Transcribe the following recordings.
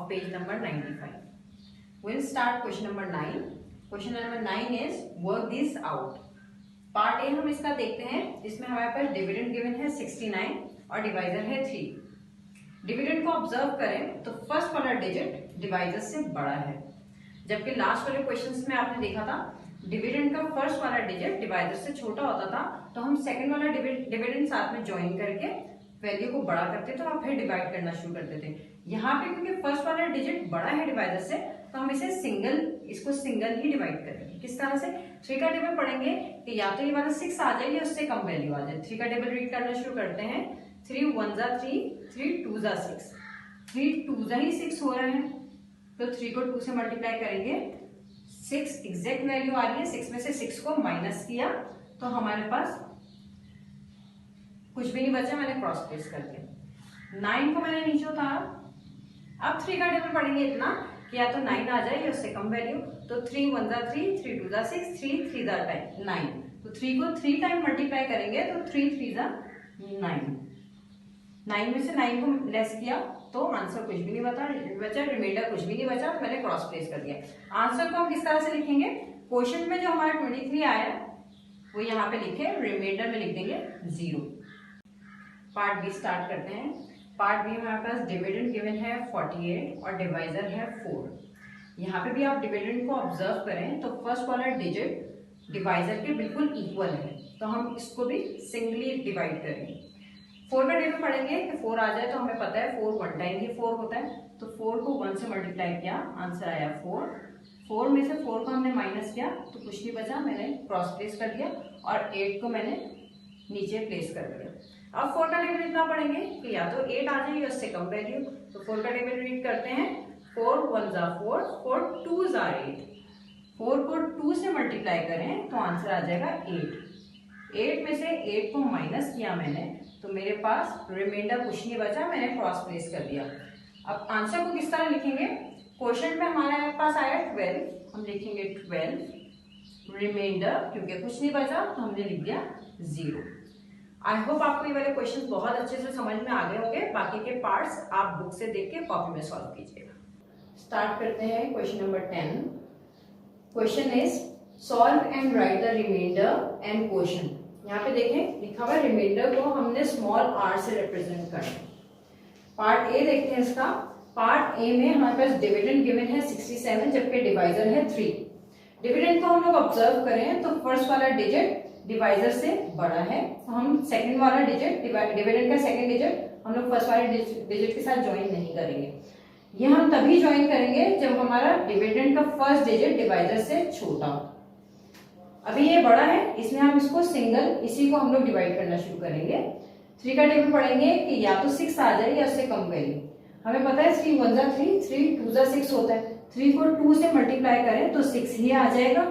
of page number 95. We'll start question number 9. Question number 9 is work this out. Part A हम इसका देखते हैं, जिसमें हमारे पास डिविडेंड गिवन है 69 और डिवाइजर है 3। डिविडेंड को ऑब्जर्व करें तो फर्स्ट वाला डिजिट डिवाइजर से बड़ा है, जबकि लास्ट वाले क्वेश्चंस में आपने देखा था डिविडेंड का फर्स्ट वाला डिजिट डिवाइजर से छोटा होता था, तो हम सेकंड वाला डिविडेंड साथ में ज्वाइन करके वैल्यू को बड़ा करते थे और फिर डिवाइड करना शुरू करते थे। यहाँ पे क्योंकि फर्स्ट वाला डिजिट बड़ा है डिवाइजर से, तो हम इसको सिंगल ही डिवाइड करेंगे। किस तरह से? 3 का टेबल पढ़ेंगे कि या तो ये वाला 6 आ जाए या उससे कम वैल्यू आ जाए। 3 का टेबल रीड करना शुरू करते हैं। 3 1 जा 3, 3 2 जा 6, 3 2 जा ही 6 हो रहे हैं, तो 3 को 2 से मल्टीप्लाई करेंगे। 6 एग्जैक्ट वैल्यू आ रही है, 6 में से 6 को माइनस किया तो हमारे पास कुछ भी नहीं बचा, मैंने क्रॉस प्लेस कर दिया। 9 को मैंने नीचे उतारा। अब 3 का टेबल पढ़ेंगे इतना कि या तो 9 आ जाए या उससे कम वैल्यू, तो 3 1 जा 3, 3 2 जा 6, 3 3 जा 9, तो 3 को 3 टाइम मल्टीप्लाई करेंगे तो 3 3 जा 9। 9 में से 9 को लेस किया तो आंसर कुछ भी नहीं बचा, रिमाइंडर कुछ भी नहीं बचा, तो मैंने क्रॉस प्लेस कर दिया। आंसर को हम किस तरह से लिखेंगे? क्वेश्चन में जो हमारा 23 आया वो यहाँ पे लिखे, रिमाइंडर में लिख देंगे 0। पार्ट बी स्टार्ट करते हैं। पार्ट बी में हमारे पास डिविडेंड गिवन है 48 और डिवाइजर है 4। यहाँ पे भी आप डिविडेंड को ऑब्जर्व करें तो फर्स्ट वाला डिजिट डिवाइजर के बिल्कुल इक्वल है, तो हम इसको भी सिंगली डिवाइड करेंगे। 4 का टेबल पढ़ेंगे कि 4 आ जाए तो हमें पता है 4 1 टाइम ही 4 होता है, तो 4 को 1 से मल्टीप्लाई किया, आंसर आया 4। 4 में से 4 को हमने माइनस किया तो कुछ नहीं बचा, मैंने क्रॉस प्लेस कर दिया और 8 को मैंने नीचे प्लेस कर दिया। अब 4 का टेबल इतना पढ़ेंगे कि या तो 8 आ जाए या उससे कम वैल्यू, तो 4 का टेबल रीड करते हैं। 4 1 जा 4, 4 2 जा 8, 4 को 2 से मल्टीप्लाई करें तो आंसर आ जाएगा 8। 8 में से 8 को माइनस किया मैंने, तो मेरे पास रिमाइंडर कुछ नहीं बचा, मैंने क्रॉस प्लेस कर दिया। अब आंसर को किस तरह लिखेंगे? क्वेश्चन में हमारे पास आया 12, हम लिखेंगे 12, रिमाइंडर क्योंकि कुछ नहीं बचा तो हमने लिख दिया 0। आई होप आपको ये वाले क्वेश्चन बहुत अच्छे से समझ में आ गए होंगे। बाकी के पार्ट्स आप बुक से देख के कॉपी में सॉल्व कीजिएगा। स्टार्ट करते हैं question number 10। Question is solve and write the remainder and quotient. यहाँ पे देखें लिखा हुआ रिमाइंडर को हमने स्मॉल r से रिप्रेजेंट करना। पार्ट ए देखते हैं इसका। पार्ट ए में हमारे पास डिविडेंड गिवन है 67, जबकि डिवाइजर है 3। डिविडेंड को हम लोग ऑब्जर्व करें तो फर्स्ट वाला डिजिट डिवाइजर से बड़ा है, तो हम सेकंड वाला डिजिट डिविडेंड का सेकंड डिजिट हम लोग फर्स्ट वाले डिजिट के साथ ज्वाइन नहीं करेंगे। ये हम तभी ज्वाइन करेंगे जब हमारा डिविडेंड का फर्स्ट डिजिट डिवाइजर से छोटा हो। अभी ये बड़ा है, इसलिए हम इसको सिंगल, इसी को हम लोग डिवाइड करना शुरू करेंगे। 3 का टेबल पढ़ेंगे कि या तो 6 आ जाए या उससे कम वैल्यू। हमें पता है 3 1 जा 3, 3 2 जा 6 होता है। 3 को 2 से मल्टीप्लाई करें तो 6 ही आ जाएगा।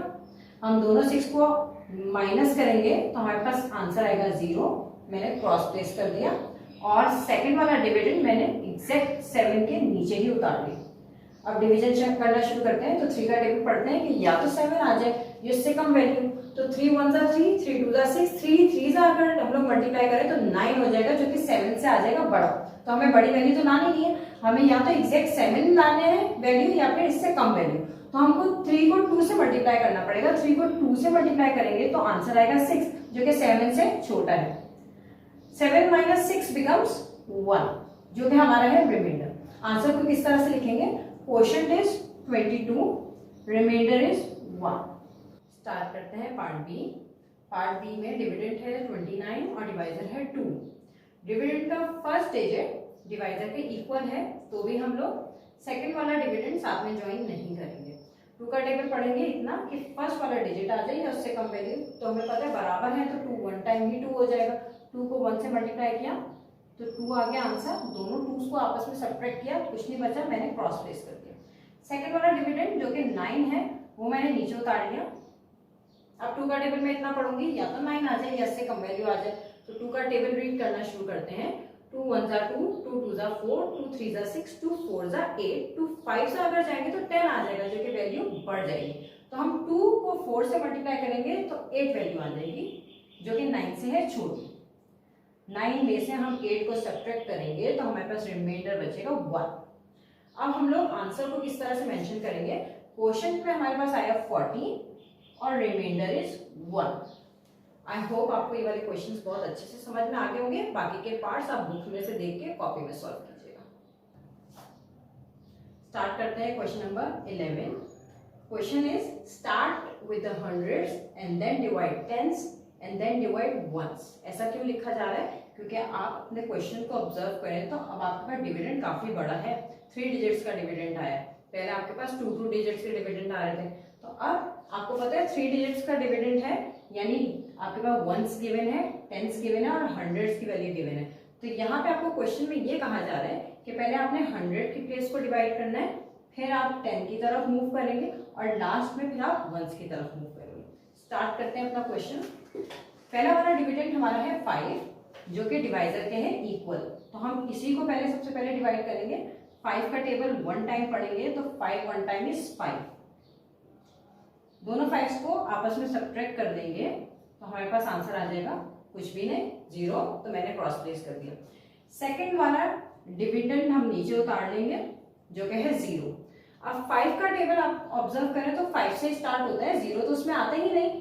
हम दोनों 6 को माइनस करेंगे तो हमारे पास आंसर आएगा 0। मैंने क्रॉस प्लेस कर दिया और सेकंड वाला डिविडेंड मैंने एग्जैक्ट 7 के नीचे ही उतार दिया। अब डिवीजन करना शुरू करते हैं तो 3 का टेबल पढ़ते हैं कि या तो 7 आ जाए या इससे कम वैल्यू, तो 3 1 जा 3, 3 2 जा 6, 3 3 जा अगर हम लोग मल्टीप्लाई करें तो 9 हो जाएगा, जो कि 7 से आ जाएगा बड़ा। तो हमें बड़ी वैल्यू तो लानी नहीं है, हमें या तो एग्जैक्ट 7 लाने हैं वैल्यू या फिर इससे कम वैल्यू, तो हमको 3 को 2 से मल्टीप्लाई करना पड़ेगा। 3 को 2 से मल्टीप्लाई करेंगे तो आंसर आएगा 6, जो कि 7 से छोटा है। 7 माइनस 6 बिकम्स 1, जो कि हमारा है रिमाइंडर। आंसर को किस तरह से लिखेंगे? Quotient is 22, remainder is 1। Start करते हैं पार्ट बी। पार्ट बी में डिविडेंड है 29 और डिवाइजर है 2। डिविडेंड का फर्स्ट डिजिट डिवाइजर के इक्वल है, तो भी हम लोग सेकंड वाला डिविडेंड साथ में ज्वाइन नहीं करेंगे। 2 का टेबल पढ़ेंगे इतना कि फर्स्ट वाला डिजिट आ जाए या उससे कम वैल्यू, तो हमें पता है बराबर है तो 2 1 टाइम ही 2 हो जाएगा। 2 को 1 से मल्टीप्लाई किया तो 2 आ गया आंसर। दोनों 2s को आपस में सब्ट्रैक्ट किया, कुछ नहीं बचा, मैंने क्रॉस प्लेस कर दिया। सेकंड वाला डिविडेंड जो कि 9 है वो मैंने नीचे उतार लिया। अब 2 का टेबल में इतना पढ़ूंगी या तो 9 आ जाए या इससे कम वैल्यू आ जाए, तो 2 का टेबल रीड करना शुरू करते हैं। 2 1 जा 2, 2 2 जा 4, 2 3 जा 6, 2 4 जा 8, 2 5 से अगर जाएंगे तो 10 आ जाएगा, जो कि वैल्यू बढ़ जाएगी। तो हम 2 को 4 से मल्टीप्लाई करेंगे तो 8 वैल्यू आ जाएगी, जो कि 9 से है छोटी। 9 में से हम 8 को सब्ट्रैक्ट करेंगे तो हमारे पास रिमाइंडर बचेगा 1। अब हम लोग आंसर को किस तरह से मेंशन करेंगे, क्वोशंट में हमारे पास आया 40 और रिमाइंडर इज 1। आई होप आपको ये वाले क्वेश्चंस बहुत अच्छे से समझ में आ गए होंगे। बाकी के पार्ट्स आप बुक में से देख के कॉपी में सॉल्व कीजिएगा। स्टार्ट करते हैं question number 11। Question is start with the hundreds and then divide tens and then divide ones. ऐसा क्यों लिखा जा रहा है, क्योंकि आप अपने क्वेश्चन को ऑब्जर्व करें तो अब आपके पास डिविडेंड काफी बड़ा है, 3 डिजिट्स का डिविडेंड आया है। पहले आपके पास 2 डिजिट्स के डिविडेंड आ रहे थे, तो अब आपको पता है 3 डिजिट्स का डिविडेंड है, यानी आपके पास वंस गिवन है, टेंस गिवन है और हंड्रेड्स की वैल्यू गिवन है। तो यहाँ पे आपको क्वेश्चन में ये कहा जा रहा है कि पहले आपने 100 की प्लेस को डिवाइड करना है, फिर आप 10 की तरफ मूव करेंगे और लास्ट में फिर आप वंस की तरफ मूव करेंगे। स्टार्ट करते हैं अपना क्वेश्चन। पहला वाला डिविडेंड हमारा है 5, जो कि डिवाइजर के हैं इक्वल, तो हम इसी को पहले सबसे पहले डिवाइड करेंगे। 5 का टेबल 1 टाइम पढ़ेंगे तो 5 1 टाइम इज 5। दोनों 5 को आपस में सब्ट्रैक्ट कर देंगे तो हमारे पास आंसर आ जाएगा कुछ भी नहीं, 0, तो मैंने क्रॉस प्लेस कर दिया। सेकंड वाला डिविडेंड हम नीचे उतार लेंगे जो कि है 0। अब 5 का टेबल आप ऑब्जर्व करें तो 5 से स्टार्ट होता है, 0 तो उसमें आता ही नहीं,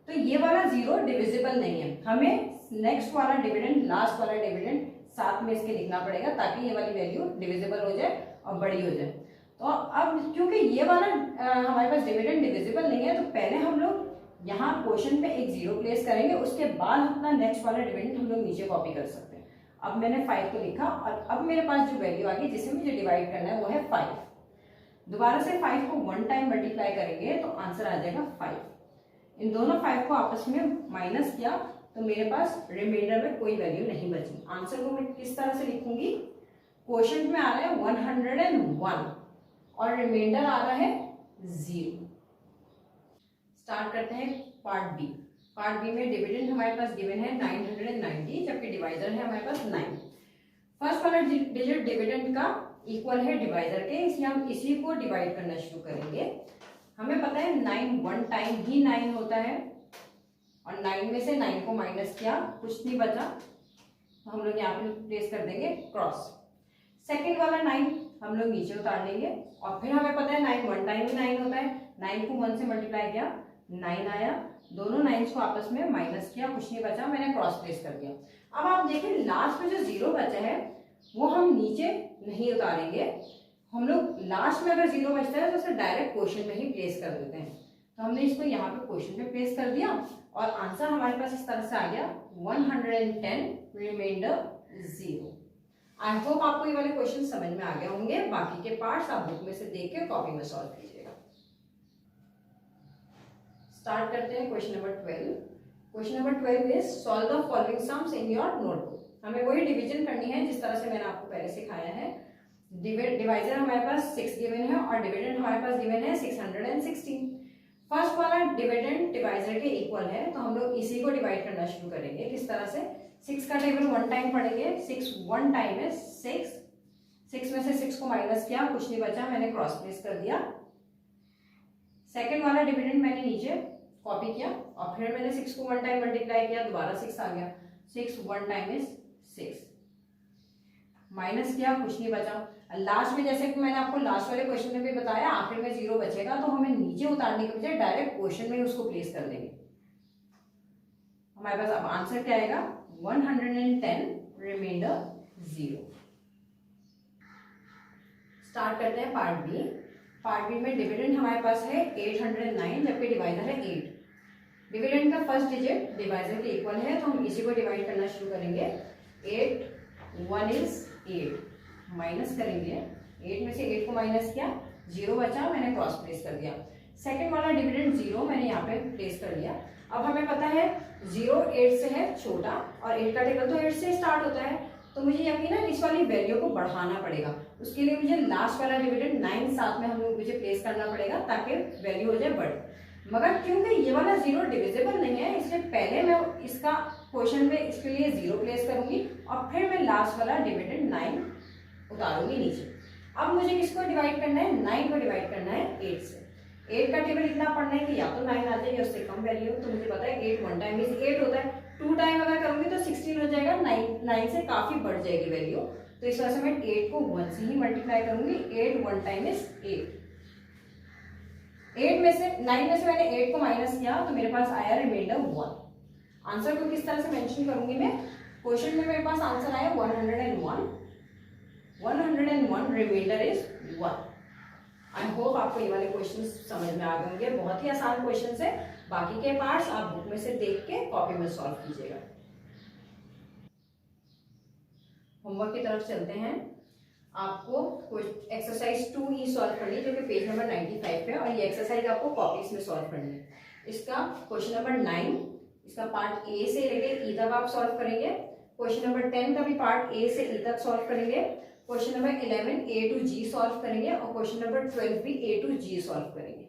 तो ये वाला 0 डिविजिबल नहीं है। हमें नेक्स्ट वाला डिविडेंड, लास्ट वाला डिविडेंड साथ में इसके लिखना पड़ेगा ताकि ये वाली वैल्यू डिविजिबल हो जाए और बड़ी हो जाए। तो अब क्योंकि ये वाला हमारे पास डिविडेंड डिविजिबल नहीं है, तो पहले हम लोग यहाँ क्वेश्चन पे एक 0 प्लेस करेंगे, उसके बाद अपना नेक्स्ट वाला डिविडेंड हम लोग नीचे कॉपी कर सकते हैं। अब मैंने 5 को लिखा और अब मेरे पास जो वैल्यू आ गई जिसे मुझे डिवाइड करना है वो है 5। दोबारा से 5 को 1 टाइम मल्टीप्लाई करेंगे तो आंसर आ जाएगा 5। इन दोनों 5 को आपस में माइनस किया तो मेरे पास रिमाइंडर में कोई वैल्यू नहीं बची। आंसर को मैं किस तरह से लिखूंगी, क्वोशंट में आ रहा है 101 और रिमाइंडर आ रहा है 0। स्टार्ट करते हैं पार्ट बी। पार्ट बी में डिविडेंड हमारे पास गिवन है 990, जबकि डिवाइजर है हमारे पास 9। फर्स्ट वाला डिजिट डिविडेंड का इक्वल है डिवाइजर के, इसलिए हम इसी को डिवाइड करना शुरू करेंगे। हमें पता है 9 1 टाइम ही 9 होता है और 9 में से 9 को माइनस किया, कुछ नहीं बचा, तो हम लोग यहाँ पे प्लेस कर देंगे क्रॉस। सेकेंड वाला 9 हम लोग नीचे उतार लेंगे और फिर हमें पता है 9 1 टाइम ही 9 होता है, 9 को 1 से मल्टीप्लाई किया 9 आया, दोनों 9s को आपस में माइनस किया, कुछ नहीं बचा, मैंने क्रॉस प्लेस कर दिया। अब आप देखिए लास्ट में जो 0 बचा है वो हम नीचे नहीं उतारेंगे, हम लोग लास्ट में अगर 0 बचता है तो उसे डायरेक्ट क्वोशंट में ही प्लेस कर देते हैं। तो हमने इसको यहाँ पे क्वोशंट में प्लेस कर दिया और आंसर हमारे पास इस तरह से आ गया 110, रिमाइंडर 0। आई होप आपको ये वाले क्वेश्चन समझ में आ गए होंगे। बाकी के पार्ट्स आप बुक में से देख के कॉपी में सॉल्व कीजिएगा। स्टार्ट करते हैं question number 12। Question number 12 is solve the following sums in your notebook. हमें वही डिवीजन करनी है जिस तरह से मैंने आपको पहले सिखाया है। डिवाइजर हमारे पास 6 गिवन है और डिविडेंड हमारे पास गिवन है 616। फर्स्ट वाला डिविडेंड डिवाइजर के इक्वल है, तो हम लोग इसी को डिवाइड करना शुरू करेंगे। किस तरह से, 6 का टेबल 1 टाइम पढ़ेंगे, 6 1 टाइम है 6, 6 में से 6 को माइनस किया, कुछ नहीं बचा, मैंने क्रॉस प्लेस कर दिया। सेकेंड वाला डिविडेंड मैंने नीचे कॉपी किया और फिर मैंने 6 को 1 टाइम मल्टीप्लाई किया, दोबारा 6 आ गया, 6 1 टाइम इज 6, माइनस किया, कुछ नहीं बचा। लास्ट में जैसे कि मैंने आपको लास्ट वाले क्वेश्चन में भी बताया, आखिर में 0 बचेगा तो हमें नीचे उतारने के बजाय डायरेक्ट क्वेश्चन में ही उसको प्लेस कर देंगे। हमारे पास अब आंसर क्या आएगा 110, रिमाइंडर 0। स्टार्ट करते हैं पार्ट बी। पार्ट बी में डिविडेंड हमारे पास है 809, जबकि डिवाइजर है 8। डिविडेंड का फर्स्ट डिजिट डिवाइजर के इक्वल है, तो हम इसी को डिवाइड करना शुरू करेंगे। 8 1 इज 8, माइनस करेंगे, 8 में से 8 को माइनस किया, 0 बचा, मैंने क्रॉस प्लेस कर दिया। सेकंड वाला डिविडेंड 0 मैंने यहाँ पे प्लेस कर दिया। अब हमें पता है 0 8 से है छोटा और 8 का टेबल तो 8 से स्टार्ट होता है, तो मुझे यकीनन इस वाली वैल्यू को बढ़ाना पड़ेगा। उसके लिए मुझे लास्ट वाला डिविडेंड 9 साथ में हम लोग मुझे प्लेस करना पड़ेगा ताकि वैल्यू हो जाए बड़ी। मगर क्योंकि ये वाला 0 डिविजिबल नहीं है, इसलिए पहले मैं इसका क्वेश्चन में इसके लिए 0 प्लेस करूंगी और फिर मैं लास्ट वाला डिविडेंड 9 उतारूंगी नीचे। अब मुझे किसको डिवाइड करना है, 9 को डिवाइड करना है 8 से। 8 का टेबल इतना पढ़ना है कि या तो 9 आ जाए या उससे कम वैल्यू, तो मुझे पता है 8 1 टाइम इज 8 होता है, 2 टाइम अगर करूंगी तो 16 हो जाएगा, 9 से काफी बढ़ जाएगी वैल्यू, तो इस वजह से मैं 8 को 1 से ही मल्टीप्लाई करूंगी। 8 1 टाइम इज 8। 9 में से मैंने 8 को माइनस किया तो मेरे पास आया रिमाइंडर 1। आंसर को किस तरह से मेंशन करूंगी मैं, क्वेश्चन में मेरे पास आंसर आया 101। 101 रिमाइंडर इज 1। आई होप आपको ये वाले क्वेश्चन समझ में आ गए होंगे। बहुत ही आसान क्वेश्चन है। बाकी के पार्ट्स आप बुक में से देख के कॉपी में सॉल्व कीजिएगा। होमवर्क की तरफ चलते हैं। आपको एक्सरसाइज 2 ही सॉल्व करनी है जो कि पेज नंबर 95 पे, और ये एक्सरसाइज आपको कॉपीज में सॉल्व करनी है। इसका क्वेश्चन नंबर 9, इसका पार्ट ए से लेके ई तक आप सॉल्व करेंगे। क्वेश्चन नंबर 10 का भी पार्ट ए से ई तक सॉल्व करेंगे। Question number 11 A to G solve करेंगे और क्वेश्चन नंबर 12 भी ए टू जी सॉल्व करेंगे।